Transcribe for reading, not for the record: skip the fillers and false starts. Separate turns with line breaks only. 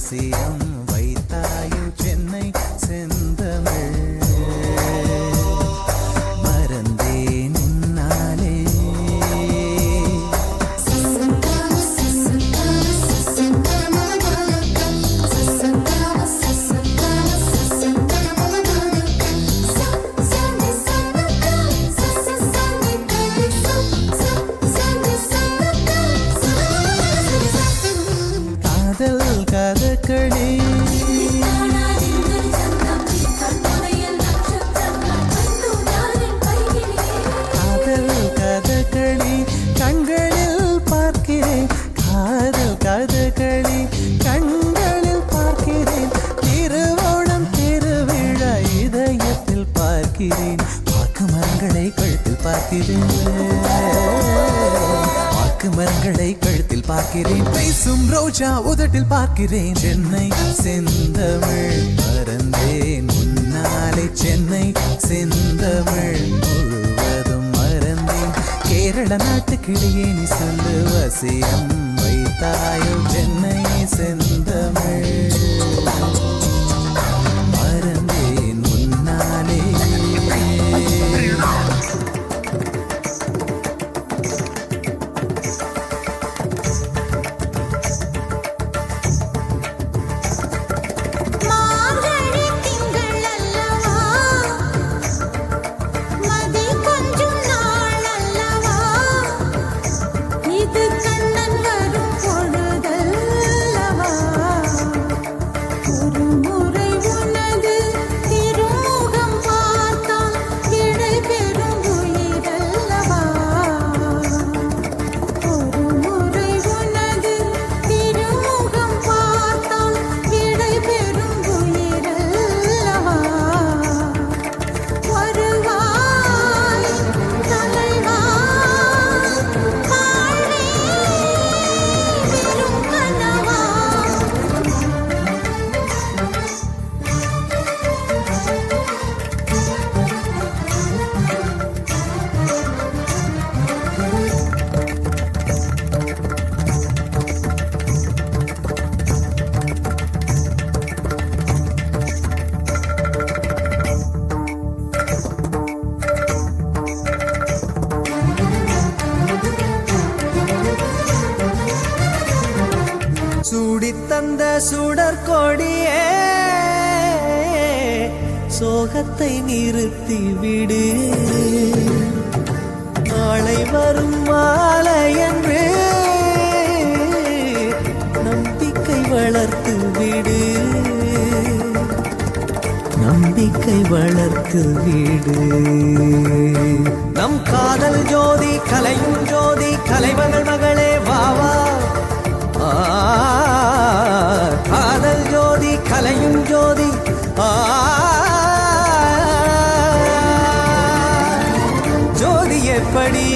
வசியம் வைத்தாயோ சென்னை செந்தமிழ் மறந்தேன் உன்னாலே காதல் கதக்களே காதல் கதக்களே கண்களில் பார்க்கிறேன் காதல் கதக்களே கண்களில் பார்க்கிறேன் திருவோணம் திருவிழா இதயத்தில் பார்க்கிறேன் வாக்கு மரங்களை கழுத்தில் பார்க்கிறேன் மரங்களை கழுத்தில் பார்க்கிறேன் பேசும் ரோஜா உதட்டில் பார்க்கிறேன் சென்னை செந்தமிழ் மறந்தேன் முன்னாலே சென்னை செந்தமிழ் முழுவதும் மறந்தேன் கேரள நாட்டு கிளியே நீ சொல்லு வசியம் வைத்தாயோ சென்னை செந்தமிழ் மறந்தேன் முன்னாலே சூடித்தந்த சுடற்கொடியே சோகத்தை நிறுத்தி விடு நாளை வரும் மாலை என்று நம்பிக்கை வளர்த்து விடு நம்பிக்கை வளர்த்து விடு நம் காதல் ஜோதி கலையும் ஜோதி கலைமகள் மகளே வாவா காதல் ஜோதி கலையும் ஜோதி ஜோதி எப்படி